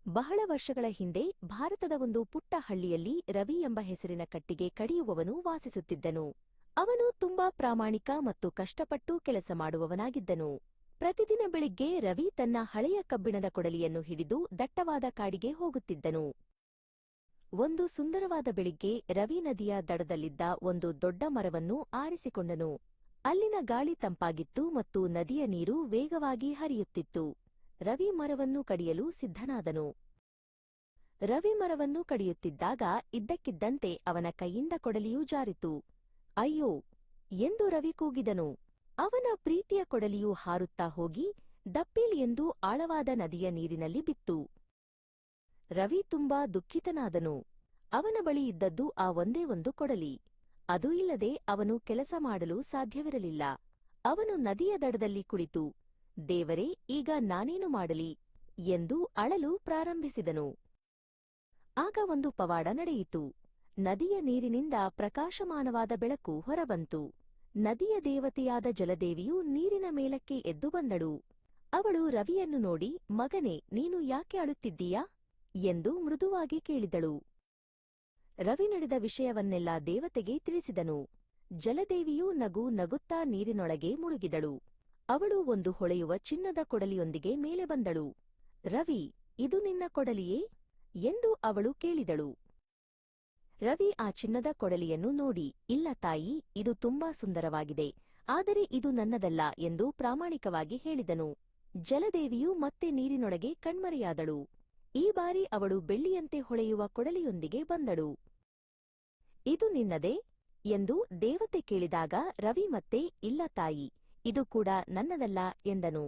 ಬಹಳ ವರ್ಷಗಳ ಹಿಂದೆ ಭಾರತದ ಒಂದು ಪುಟ್ಟ ಹಳ್ಳಿಯಲ್ಲಿ ರವಿ ಎಂಬ ಹೆಸರಿನ ಕಟ್ಟಿಗೆ ಕಡಿಯುವವನು ವಾಸಿಸುತ್ತಿದ್ದನು. ಅವನು ತುಂಬಾ ಪ್ರಾಮಾಣಿಕ ಮತ್ತು ಕಷ್ಟಪಟ್ಟು ಕೆಲಸ ಮಾಡುವವನಾಗಿದ್ದನು. ಪ್ರತಿದಿನ ಬೆಳಿಗ್ಗೆ ರವಿ ತನ್ನ ಹಳೆಯ ಕಬ್ಬಿಣದ ಕೊಡಲಿಯನ್ನು ಹಿಡಿದು ದಟ್ಟವಾದ ಕಾಡಿಗೆ ಹೋಗುತ್ತಿದ್ದನು. ಒಂದು ಸುಂದರವಾದ ಬೆಳಿಗ್ಗೆ ರವಿ ನದಿಯ ದಡದಲ್ಲಿದ್ದ ಒಂದು ದೊಡ್ಡ ಮರವನ್ನು ಆರಿಸಿಕೊಂಡನು. ಅಲ್ಲಿನ ಗಾಳಿ ತಂಪಾಗಿತ್ತು ಮತ್ತು ನದಿಯ ನೀರು ವೇಗವಾಗಿ ಹರಿಯುತ್ತಿತ್ತು. ರವಿ ಮರವನ್ನು ಕಡಿಯಲು ಸಿದ್ಧನಾದನು. ರವಿ ಮರವನ್ನು ಕಡಿಯುತ್ತಿದ್ದಾಗ ಇದ್ದಕ್ಕಿದ್ದಂತೆ ಅವನ ಕೈಯಿಂದ ಕೊಡಲಿಯೂ ಜಾರಿತು. ಅಯ್ಯೋ ಎಂದು ರವಿ ಕೂಗಿದನು. ಅವನ ಪ್ರೀತಿಯ ಕೊಡಲಿಯು ಹಾರುತ್ತಾ ಹೋಗಿ ದಪ್ಪೀಲ್ ಎಂದು ಆಳವಾದ ನದಿಯ ನೀರಿನಲ್ಲಿ ಬಿತ್ತು. ರವಿ ತುಂಬಾ ದುಃಖಿತನಾದನು. ಅವನ ಬಳಿ ಇದ್ದದ್ದು ಆ ಒಂದೇ ಒಂದು ಕೊಡಲಿ. ಅದು ಇಲ್ಲದೆ ಅವನು ಕೆಲಸ ಮಾಡಲು ಸಾಧ್ಯವಿರಲಿಲ್ಲ. ಅವನು ನದಿಯ ದಡದಲ್ಲಿ ಕುಳಿತು, ದೇವರೇ, ಈಗ ನಾನೇನು ಮಾಡಲಿ ಎಂದು ಅಳಲು ಪ್ರಾರಂಭಿಸಿದನು. ಆಗ ಒಂದು ಪವಾಡ ನಡೆಯಿತು. ನದಿಯ ನೀರಿನಿಂದ ಪ್ರಕಾಶಮಾನವಾದ ಬೆಳಕು ಹೊರಬಂತು. ನದಿಯ ದೇವತೆಯಾದ ಜಲದೇವಿಯು ನೀರಿನ ಮೇಲಕ್ಕೆ ಎದ್ದು ಬಂದಳು. ಅವಳು ರವಿಯನ್ನು ನೋಡಿ, ಮಗನೇ, ನೀನು ಯಾಕೆ ಅಳುತ್ತಿದ್ದೀಯಾ ಎಂದು ಮೃದುವಾಗಿ ಕೇಳಿದಳು. ರವಿ ನಡೆದ ವಿಷಯವನ್ನೆಲ್ಲ ದೇವತೆಗೆ ತಿಳಿಸಿದನು. ಜಲದೇವಿಯೂ ನಗುತ್ತಾ ನೀರಿನೊಳಗೆ ಮುಳುಗಿದಳು. ಅವಳು ಒಂದು ಹೊಳೆಯುವ ಚಿನ್ನದ ಕೊಡಲಿಯೊಂದಿಗೆ ಮೇಲೆ ಬಂದಳು. ರವಿ, ಇದು ನಿನ್ನ ಕೊಡಲಿಯೇ ಎಂದು ಅವಳು ಕೇಳಿದಳು. ರವಿ ಆ ಚಿನ್ನದ ಕೊಡಲಿಯನ್ನು ನೋಡಿ, ಇಲ್ಲ ತಾಯಿ, ಇದು ತುಂಬಾ ಸುಂದರವಾಗಿದೆ, ಆದರೆ ಇದು ನನ್ನದಲ್ಲ ಎಂದು ಪ್ರಾಮಾಣಿಕವಾಗಿ ಹೇಳಿದನು. ಜಲದೇವಿಯು ಮತ್ತೆ ನೀರಿನೊಳಗೆ ಕಣ್ಮರೆಯಾದಳು. ಈ ಬಾರಿ ಅವಳು ಬೆಳ್ಳಿಯಂತೆ ಹೊಳೆಯುವ ಕೊಡಲಿಯೊಂದಿಗೆ ಬಂದಳು. ಇದು ನಿನ್ನದೇ ಎಂದು ದೇವತೆ ಕೇಳಿದಾಗ ರವಿ ಮತ್ತೆ, ಇಲ್ಲ ತಾಯಿ, ಇದು ಕೂಡ ನನ್ನದಲ್ಲ ಎಂದನು.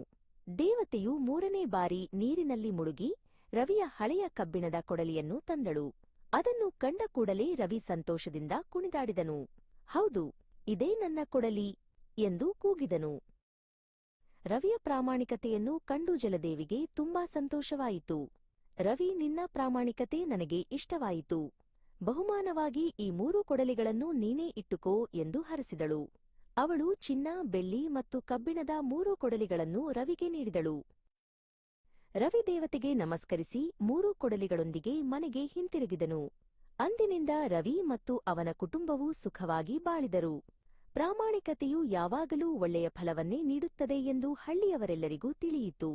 ದೇವತೆಯು ಮೂರನೇ ಬಾರಿ ನೀರಿನಲ್ಲಿ ಮುಳುಗಿ ರವಿಯ ಹಳೆಯ ಕಬ್ಬಿಣದ ಕೊಡಲಿಯನ್ನು ತಂದಳು. ಅದನ್ನು ಕಂಡ ಕೂಡಲೇ ರವಿ ಸಂತೋಷದಿಂದ ಕುಣಿದಾಡಿದನು. ಹೌದು, ಇದೇ ನನ್ನ ಕೊಡಲಿ ಎಂದು ಕೂಗಿದನು. ರವಿಯ ಪ್ರಾಮಾಣಿಕತೆಯನ್ನು ಕಂಡು ಜಲದೇವಿಗೆ ತುಂಬಾ ಸಂತೋಷವಾಯಿತು. ರವಿ, ನಿನ್ನ ಪ್ರಾಮಾಣಿಕತೆ ನನಗೆ ಇಷ್ಟವಾಯಿತು. ಬಹುಮಾನವಾಗಿ ಈ 3 ಕೊಡಲಿಗಳನ್ನು ನೀನೇ ಇಟ್ಟುಕೋ ಎಂದು ಹರಸಿದಳು. ಅವಳು ಚಿನ್ನ, ಬೆಳ್ಳಿ ಮತ್ತು ಕಬ್ಬಿಣದ 3 ಕೊಡಲಿಗಳನ್ನು ರವಿಗೆ ನೀಡಿದಳು. ರವಿ ದೇವತೆಗೆ ನಮಸ್ಕರಿಸಿ 3 ಕೊಡಲಿಗಳೊಂದಿಗೆ ಮನೆಗೆ ಹಿಂತಿರುಗಿದನು. ಅಂದಿನಿಂದ ರವಿ ಮತ್ತು ಅವನ ಕುಟುಂಬವು ಸುಖವಾಗಿ ಬಾಳಿದರು. ಪ್ರಾಮಾಣಿಕತೆಯು ಯಾವಾಗಲೂ ಒಳ್ಳೆಯ ಫಲವನ್ನೇ ನೀಡುತ್ತದೆ ಎಂದು ಹಳ್ಳಿಯವರೆಲ್ಲರಿಗೂ ತಿಳಿಯಿತು.